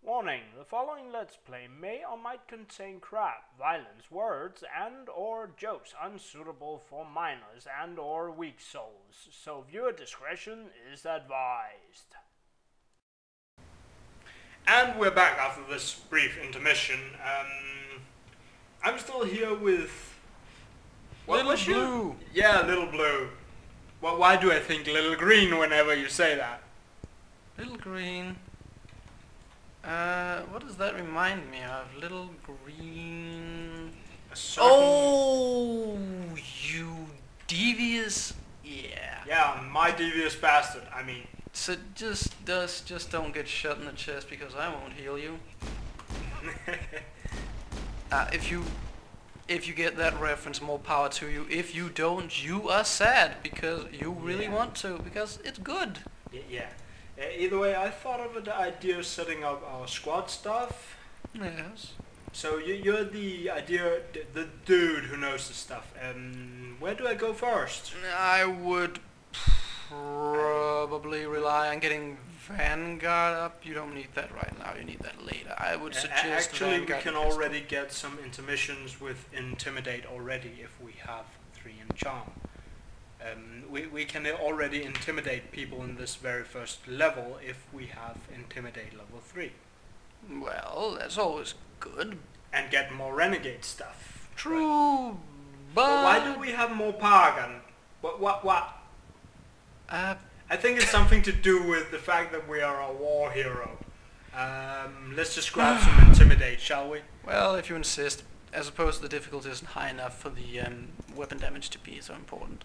Warning, the following Let's Play may or might contain crap, violence, words, and or jokes unsuitable for minors and or weak souls, so viewer discretion is advised. And we're back after this brief intermission. I'm still here with... Little Blue! Yeah, Little Blue. Well, why do I think Little Green whenever you say that? Little Green. What does that remind me of? Little Green... Oh, you devious... Yeah. Yeah, my devious bastard, I mean. So just don't get shot in the chest because I won't heal you. If you get that reference, more power to you. If you don't, you are sad because you really want to, because it's good. Yeah. Either way, I thought of the idea of setting up our squad stuff. Yes. So you're the dude who knows the stuff. Where do I go first? I would probably rely on getting Vanguard up. You don't need that right now, you need that later. I would suggest actually Vanguard we can already get some intermissions with Intimidate already if we have 3 in Charm. We can already intimidate people in this very first level if we have Intimidate level 3. Well, that's always good. And get more Renegade stuff. True, right? but why do we have more power gun? What? I think it's something to do with the fact that we are a war hero. Let's just grab some Intimidate, shall we? Well, if you insist. I suppose the difficulty isn't high enough for the weapon damage to be so important.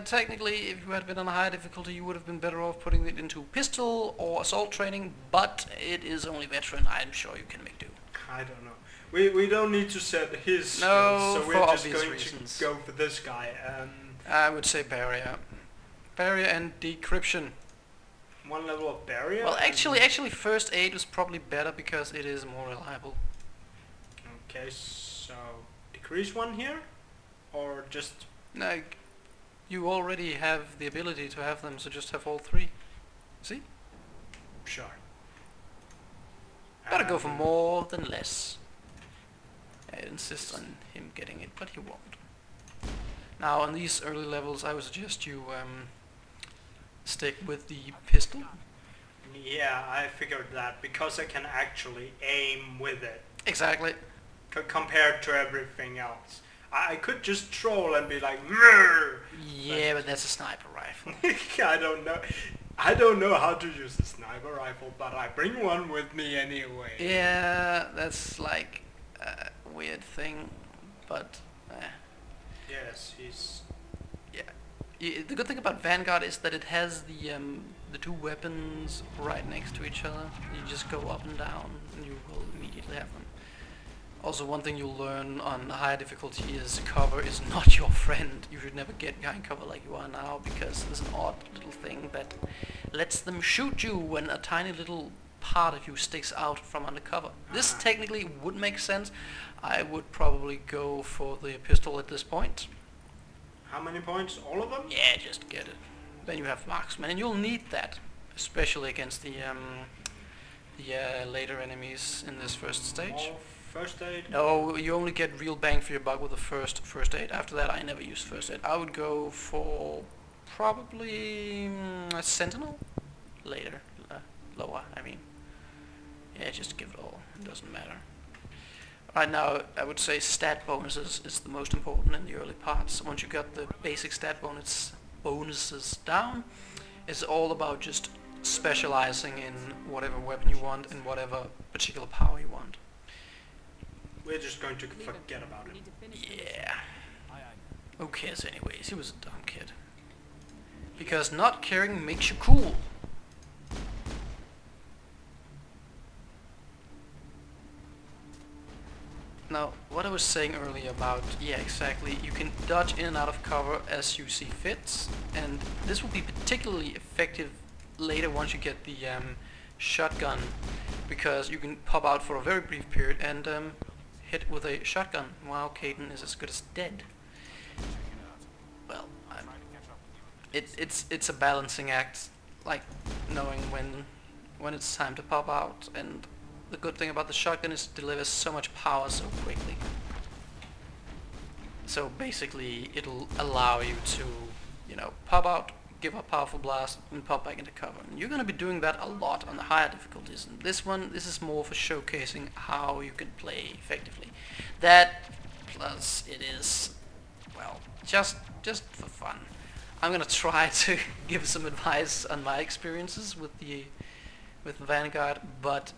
Technically, if you had been on a higher difficulty, you would have been better off putting it into pistol or assault training, but it is only veteran. I'm sure you can make do. I don't know. We don't need to set his skills, so we're just going to go for this guy. I would say barrier. Barrier and decryption. 1 level of barrier? Well, actually first aid was probably better because it is more reliable. Okay, so decrease 1 here? Or just... No, you already have the ability to have them, so just have all 3. See? Sure. Gotta go for more than less. I insist on him getting it, but he won't. Now, on these early levels, I would suggest you stick with the pistol. Yeah, I figured that, because I can actually aim with it. Exactly. Compared to everything else. I could just troll and be like, Mrr! Yeah, but that's a sniper rifle. I don't know how to use a sniper rifle, but I bring one with me anyway. Yeah, that's like a weird thing, but... Yes, he's... Yeah. The good thing about Vanguard is that it has the 2 weapons right next to each other. You just go up and down, and you will immediately have them. Also, one thing you'll learn on higher difficulty is cover is not your friend. You should never get behind cover like you are now, because there's an odd little thing that lets them shoot you when a tiny little part of you sticks out from under cover. This technically would make sense. I would probably go for the pistol at this point. How many points? All of them? Yeah, just get it. Then you have marksman, and you'll need that, especially against the later enemies in this first stage. First aid? No, you only get real bang for your buck with the first aid. After that, I never use first aid. I would go for probably a sentinel later, lower. I mean, yeah, just give it all. It doesn't matter. Right now, I would say stat bonuses is the most important in the early parts. Once you got the basic stat bonuses down, it's all about just specializing in whatever weapon you want and whatever particular power you want. We're just going to forget about it. Yeah. Who cares anyways? He was a dumb kid. Because not caring makes you cool. Now, what I was saying earlier about, yeah, exactly, you can dodge in and out of cover as you see fits, and this will be particularly effective later once you get the shotgun, because you can pop out for a very brief period and hit with a shotgun while Caden is as good as dead. Well, it's a balancing act, like knowing when when it's time to pop out, and the good thing about the shotgun is it delivers so much power so quickly. So basically it'll allow you to, you know, pop out, give a powerful blast, and pop back into cover. And you're going to be doing that a lot on the higher difficulties. And this is more for showcasing how you can play effectively. That plus it is, well, just for fun. I'm going to try to give some advice on my experiences with Vanguard, but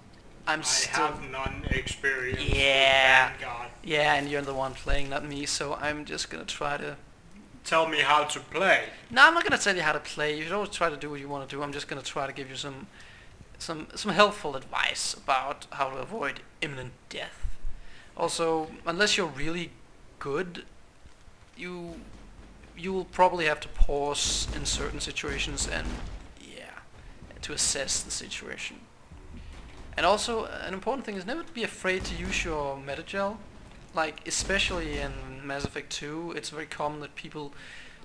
I have none experience with Vanguard. Yeah, and you're the one playing, not me, so I'm just going to try to... Tell me how to play. No, I'm not going to tell you how to play. You should always try to do what you want to do. I'm just going to try to give you some helpful advice about how to avoid imminent death. Also, unless you're really good, you will probably have to pause in certain situations and, yeah, to assess the situation. And also, an important thing is never be afraid to use your metagel. Like, especially in Mass Effect 2, it's very common that people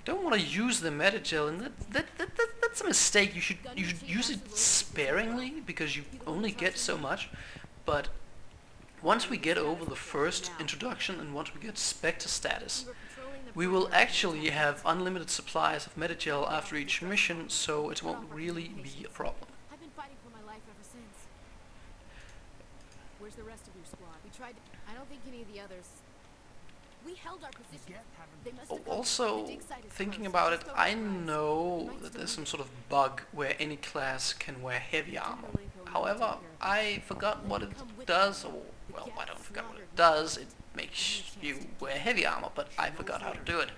don't want to use the metagel, and that's a mistake. You should use it sparingly, because you only get so much. But once we get over the first introduction, and once we get Spectre status, we will actually have unlimited supplies of metagel after each mission, so it won't really be a problem. I've been fighting for my life ever since. Where's the rest of your squad? We tried to... I don't think any of the others... We held our position. They must have Also, thinking about it, I know that there's some sort of bug where any class can wear heavy armor. However, I forgot what it does, or, well, I don't forget what it does. It makes you wear heavy armor, but I forgot how to do it.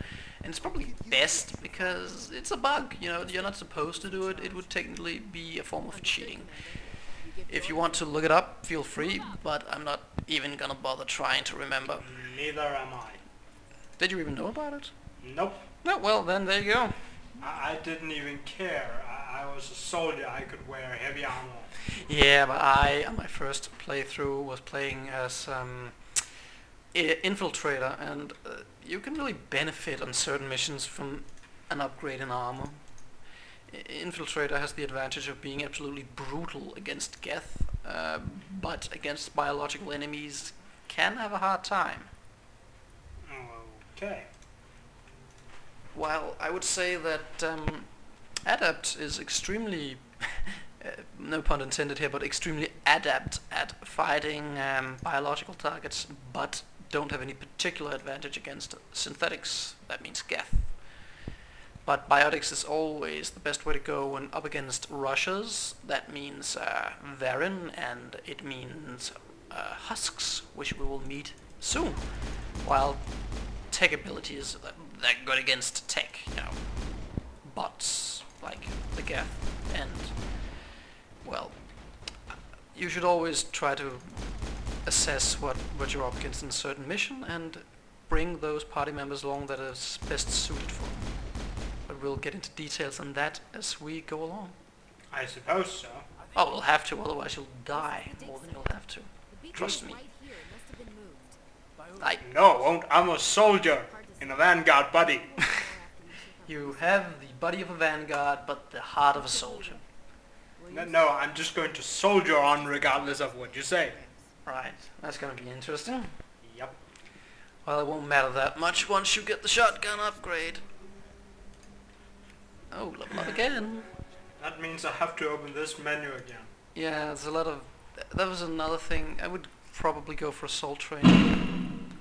And it's probably best because it's a bug, you know, you're not supposed to do it. It would technically be a form of cheating. If you want to look it up, feel free, but I'm not even gonna bother trying to remember. Neither am I. Did you even know about it? Nope. No, well then there you go. I didn't even care. I was a soldier. I could wear heavy armor. Yeah, but I, on my first playthrough, was playing as infiltrator, and you can really benefit on certain missions from an upgrade in armor. Infiltrator has the advantage of being absolutely brutal against Geth, but against biological enemies can have a hard time. Okay. While I would say that Adept is extremely, no pun intended here, but extremely adept at fighting biological targets, but don't have any particular advantage against synthetics, that means Geth. But biotics is always the best way to go when up against rushers. That means Varin, and it means husks, which we will meet soon. While tech abilities, they're good against tech, you know, bots like the Geth, and, well, you should always try to assess what you're up against in a certain mission and bring those party members along that is best suited for them. But we'll get into details on that as we go along. I suppose so. Oh, we'll have to, otherwise you'll die more than you'll have to. Trust me. No, won't. I'm a soldier in a Vanguard buddy. You have the body of a Vanguard, but the heart of a soldier. No, I'm just going to soldier on regardless of what you say. Right, that's gonna be interesting. Yep. Well, it won't matter that much once you get the shotgun upgrade. Oh, level up again. That means I have to open this menu again. Yeah, there's a lot of... That was another thing. I would probably go for assault training.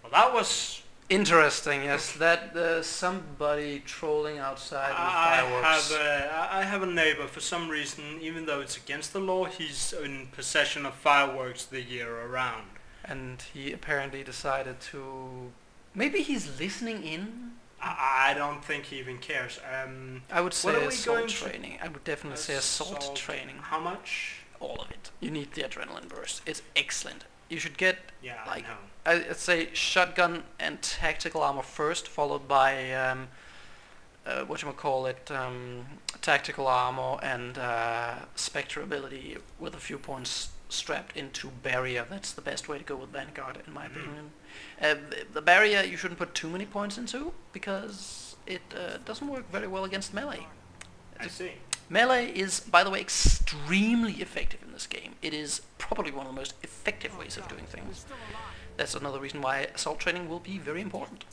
Well, that was... Interesting, yes. That somebody trolling outside with fireworks. I have a neighbor, for some reason, even though it's against the law, he's in possession of fireworks the year around. And he apparently decided to... Maybe he's listening in? I don't think he even cares. I would say assault training. I would definitely say assault training. How much? All of it. You need the adrenaline burst. It's excellent. You should get, yeah, like, I know. I'd say shotgun and tactical armor first, followed by tactical armor and Spectre ability with a few points strapped into barrier. That's the best way to go with Vanguard, in my opinion. The barrier you shouldn't put too many points into, because it doesn't work very well against melee. I see. Melee is, by the way, extremely effective in this game. It is probably one of the most effective ways of doing things. That's another reason why assault training will be very important.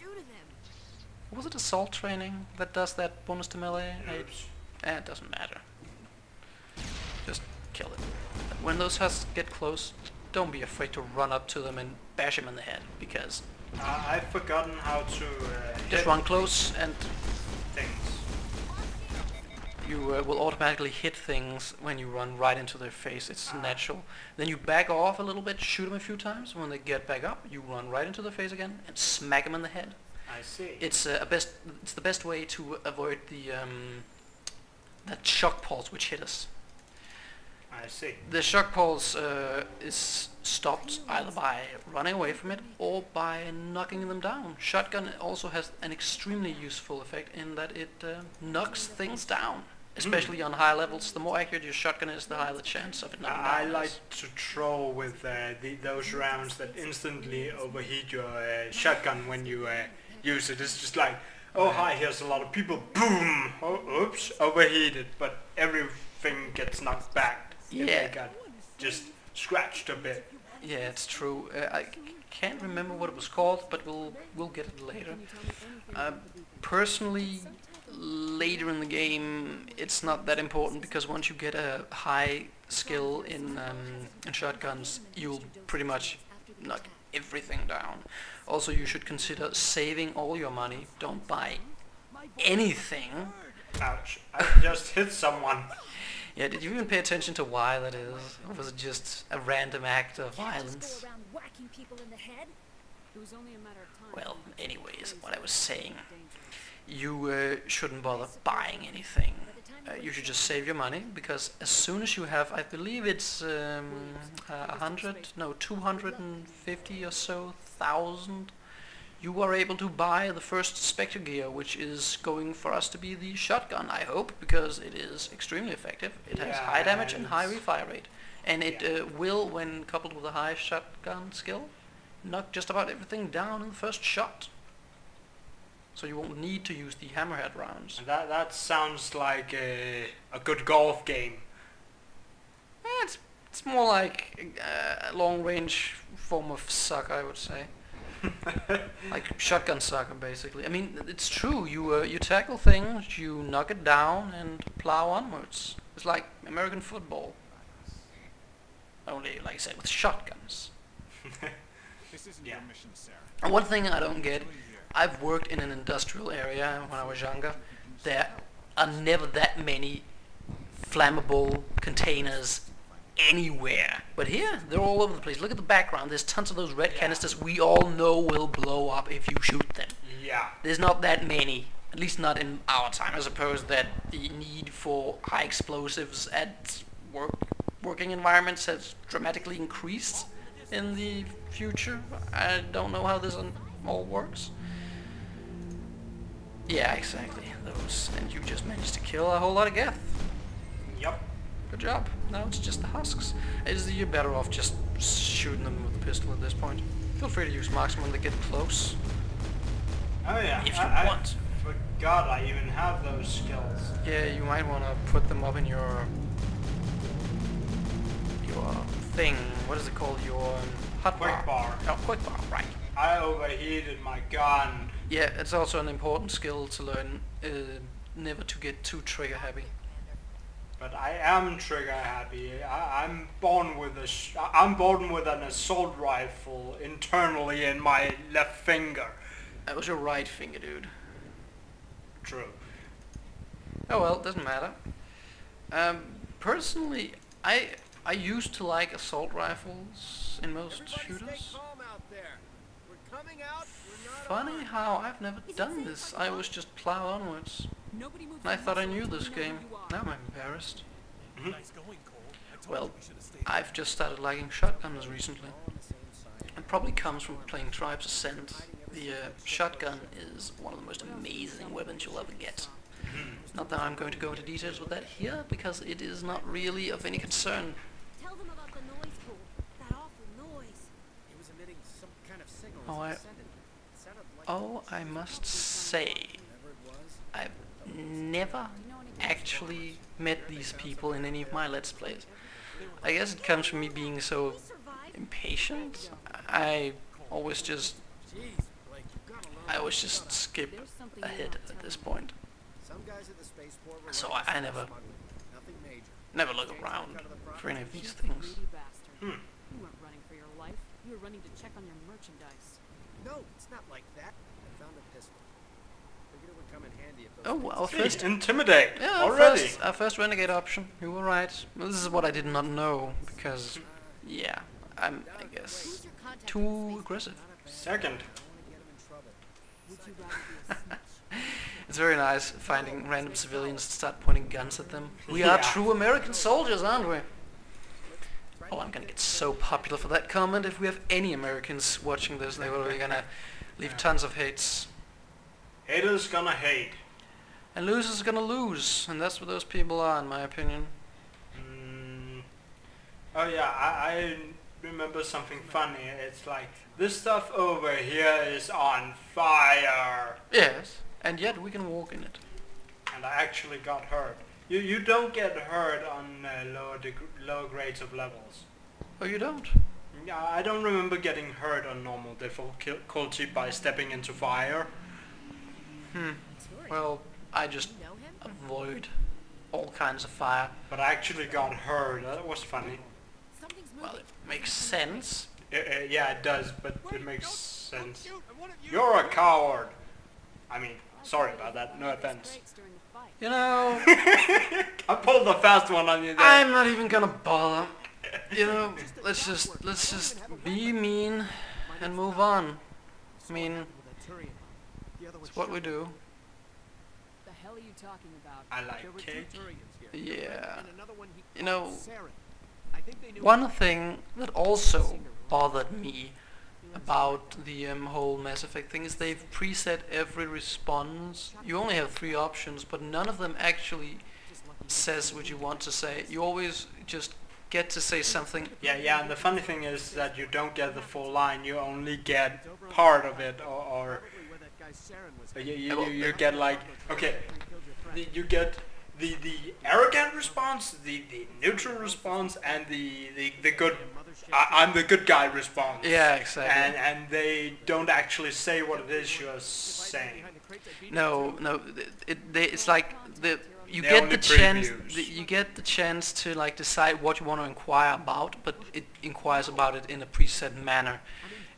Was it assault training that does that bonus to melee? It doesn't matter. Just kill it. When those husks get close, don't be afraid to run up to them and bash them in the head, because I've forgotten how to just run close and things. you will automatically hit things when you run right into their face. It's natural. Then you back off a little bit, shoot them a few times. When they get back up, you run right into their face again and smack them in the head. I see. It's the best way to avoid the that shock pulse which hit us. I see. The shock pulse is stopped either by running away from it or by knocking them down. Shotgun also has an extremely useful effect in that it knocks things down, especially on high levels. The more accurate your shotgun is, the higher the chance of it knocking down. I like to throw with those rounds that instantly overheat your shotgun when you use it. It's just like, oh hi, here's a lot of people, boom, oh, oops, overheated, but everything gets knocked back. If they got just scratched a bit. Yeah, it's true. I can't remember what it was called, but we'll get it later. Personally, later in the game, it's not that important, because once you get a high skill in shotguns, you'll pretty much knock everything down. Also, you should consider saving all your money. Don't buy anything. Ouch! I just hit someone. Yeah, did you even pay attention to why that is? Or was it just a random act of violence? Well, anyways, what I was saying. You shouldn't bother buying anything. You should just save your money, because as soon as you have, I believe it's 250 or so thousand, you are able to buy the first Spectre gear, which is going for us to be the shotgun, I hope, because it is extremely effective. It has high damage and high refire rate, and it will, when coupled with a high shotgun skill, knock just about everything down in the first shot. So you won't need to use the hammerhead rounds. That sounds like a good golf game. It's more like a long-range form of suck, I would say. Like shotgun soccer, basically. I mean, it's true. You tackle things, you knock it down, and plow onwards. It's like American football, only, like I said, with shotguns. This isn't your mission, Sarah. And one thing I don't get, I've worked in an industrial area when I was younger. There are never that many flammable containers anywhere, but here they're all over the place. Look at the background. There's tons of those red canisters we all know will blow up if you shoot them. Yeah. There's not that many, at least not in our time. I suppose that the need for high explosives at working environments has dramatically increased in the future. I don't know how this all works. Yeah, exactly. Those, and you just managed to kill a whole lot of Geth. Yep. Good job. Now it's just the husks. You're better off just shooting them with a pistol at this point. Feel free to use marksman when they get close. Oh yeah. If you want. I forgot I even have those skills. Yeah, you might want to put them up in your thing. What is it called? Your hot Quick bar. Oh, quick bar. Right. I overheated my gun. Yeah, it's also an important skill to learn. Never to get too trigger happy. But I am trigger happy. I'm born with an assault rifle internally in my left finger. That was your right finger, dude. True. Oh well, doesn't matter. Personally, I used to like assault rifles in most shooters. Funny how I've never done this. I was just plow onwards. And I thought I knew this game. Now I'm embarrassed. Well, I've just started liking shotguns recently. It probably comes from playing Tribes Ascent. The shotgun is one of the most amazing weapons you'll ever get. Not that I'm going to go into details with that here, because it is not really of any concern. Tell them about the noise pool. That awful noise. It was emitting some kind of signal as it ascended. I must say, I've never actually met these people in any of my Let's Plays. I guess it comes from me being so impatient. I always just skip ahead at this point. So I never look around for any of these things. You weren't running for your life. You were running to check on your merchandise. No, it's not like that. I found a pistol. Figured it would come in handy if those Oh, our first, Intimidate yeah, already. our first renegade option. You were right. Well, this is what I did not know because, yeah, I guess Who's your contact too in the aggressive. Second. Would you rather be a snitch? It's very nice finding random civilians to start pointing guns at them. We are true American soldiers, aren't we? Oh, I'm gonna get so popular for that comment. If we have any Americans watching this, they're probably gonna leave tons of hates. Haters gonna hate. And losers gonna lose, and that's what those people are, in my opinion. Oh yeah, I remember something funny. It's like, this stuff over here is on fire. Yes, and yet we can walk in it. And I actually got hurt. You don't get hurt on lower grades of levels. Oh, you don't? Yeah, I don't remember getting hurt on normal difficulty by stepping into fire. Well, I just You know him? avoid all kinds of fire. But I actually got hurt. That was funny. Something's Well, moving. it makes sense. Yeah, it does, but it makes sense. You're a coward. I mean, sorry about that. No offense. Breaks during the fight. You know, I pulled the fast one on you there. I'm not even gonna bother. You know, let's just be mean and move on. I mean, it's what we do. The hell are you talking about? I like cake. Yeah. You know, one thing that also bothered me about the whole Mass Effect thing is they've preset every response. You only have 3 options, but none of them actually says what you want to say. You always just get to say something. Yeah, and the funny thing is that you don't get the full line. You only get part of it, or you get like, okay, you get the arrogant response, the neutral response, and the good, I'm the good guy response. Yeah, exactly. And they don't actually say what it is you're saying. No, it's like you They're get only the chance. previews. You get the chance to like decide what you want to inquire about, but it inquires about it in a preset manner.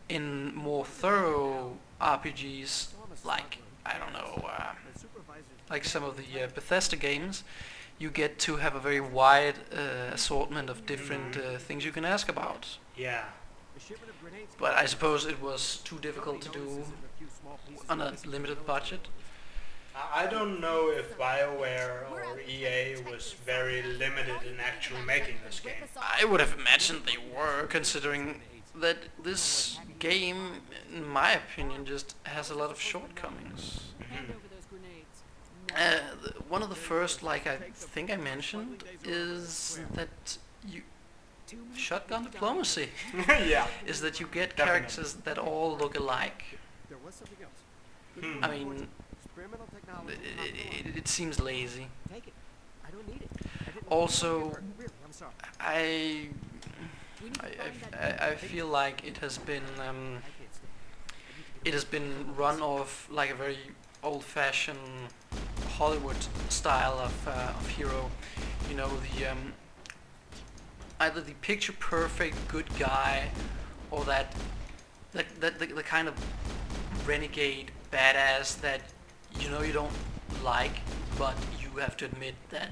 In more thorough RPGs, like I don't know, like some of the Bethesda games, you get to have a very wide assortment of different things you can ask about. Yeah. But I suppose it was too difficult to do on a limited budget. I don't know if BioWare or EA was very limited in actually making this game. I would have imagined they were, considering that this game, in my opinion, just has a lot of shortcomings. Hand over those grenades. One of the first, like I think I mentioned, is that you shotgun diplomacy. Yeah. Is that you get Definitely. characters that all look alike. There was something else. Hmm. I mean, Experimental technology. it seems lazy. Take it. I don't need it. I didn't Also, really, I'm sorry. I feel like it has been run off like a very old-fashioned Hollywood style of hero. You know, the either the picture-perfect good guy, or the kind of renegade badass that you know you don't like, but you have to admit that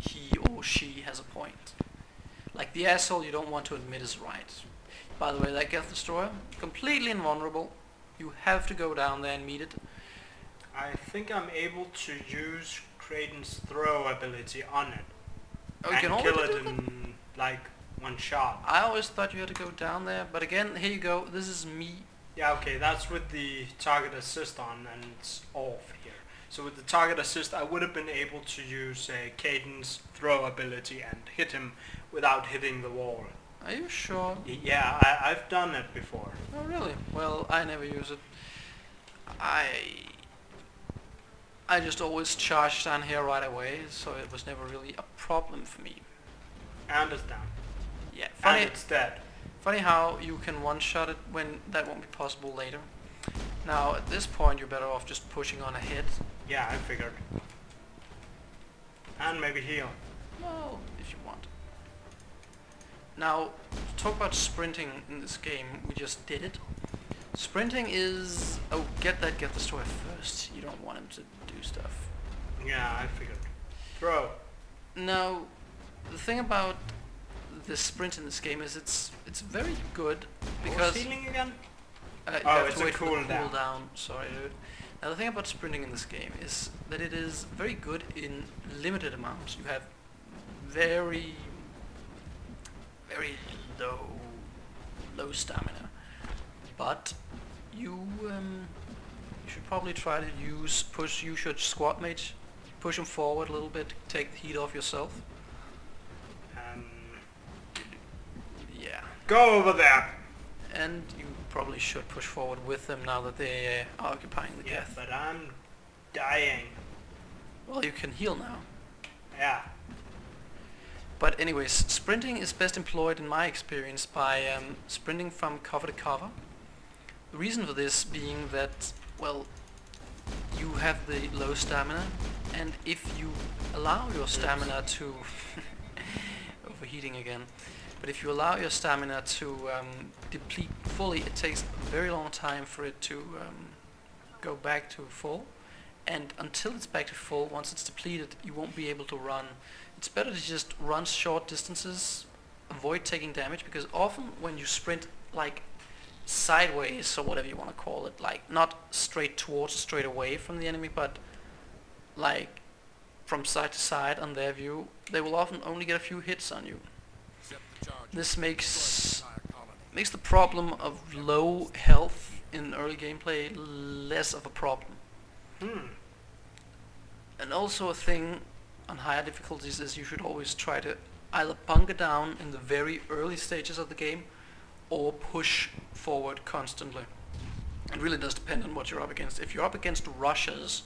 he or she has a point. Like the asshole you don't want to admit is right. By the way, that Geth Destroyer, completely invulnerable. You have to go down there and meet it. I think I'm able to use Kraden's throw ability on it. Oh, you and can kill already it do that? in like one shot. I always thought you had to go down there, but again, here you go. This is me. Yeah, okay, that's with the target assist on, and it's off here. So with the target assist, I would have been able to use Caden's throw ability and hit him without hitting the wall. Are you sure? Yeah, I've done it before. Oh really? Well, I never use it. I just always charged down here right away, so it was never really a problem for me. And it's down. Yeah, And it's dead. funny how you can one-shot it when that won't be possible later. Now, at this point, you're better off just pushing on ahead. Yeah, I figured. And maybe heal. Well, if you want. Now, to talk about sprinting in this game, we just did it. Sprinting is... oh, get the destroyer first. You don't want him to do stuff. Yeah, I figured. Throw. Now, the thing about the sprint in this game is it's very good because... What's healing again? You Oh, have it's to a wait for the cooldown. cooldown. Sorry, dude. Now, the thing about sprinting in this game is that it is very good in limited amounts. You have very low stamina, but you should probably try to use your squad mates, push them forward a little bit, take the heat off yourself. Yeah. Go over there! And you probably should push forward with them now that they are occupying the Yeah, geth. but I'm dying. Well, you can heal now. Yeah. But anyways, sprinting is best employed in my experience by sprinting from cover to cover. The reason for this being that, well, you have the low stamina, and if you allow your stamina to... overheating again. But if you allow your stamina to deplete fully, it takes a very long time for it to go back to full. And until it's back to full, once it's depleted, you won't be able to run. It's better to just run short distances, avoid taking damage, because often when you sprint like sideways, or whatever you want to call it, like not straight towards or straight away from the enemy, but like from side to side on their view, they will often only get a few hits on you. This makes the problem of low health in early gameplay less of a problem. And also a thing on higher difficulties is you should always try to either bunker down in the very early stages of the game or push forward constantly. It really does depend on what you're up against. If you're up against rushers,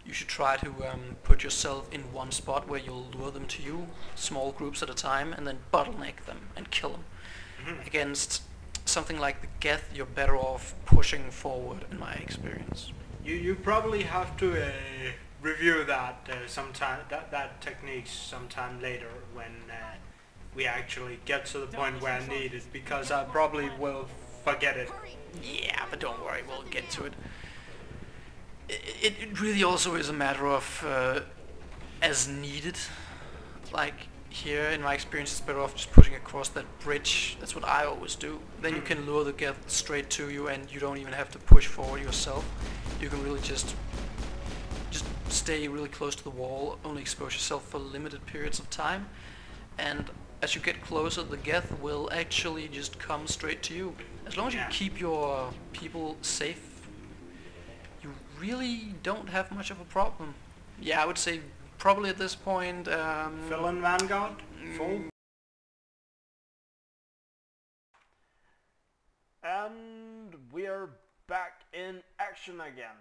you should try to put yourself in one spot where you'll lure them to you, small groups at a time, and then bottleneck them and kill them. Against something like the geth, you're better off pushing forward, in my experience. You probably have to review that sometime, that technique sometime later when we actually get to the point where I need it, because I probably will forget it. Yeah, but don't worry, we'll get to it. It really also is a matter of as needed. Like here, in my experience, it's better off just pushing across that bridge. That's what I always do. Then you can lure the geth straight to you, and you don't even have to push forward yourself. You can really just stay really close to the wall, only expose yourself for limited periods of time, and as you get closer, the geth will actually just come straight to you. As long as you keep your people safe, you really don't have much of a problem. Yeah, I would say probably at this point... Fill in Vanguard? Full? And we're back in action again.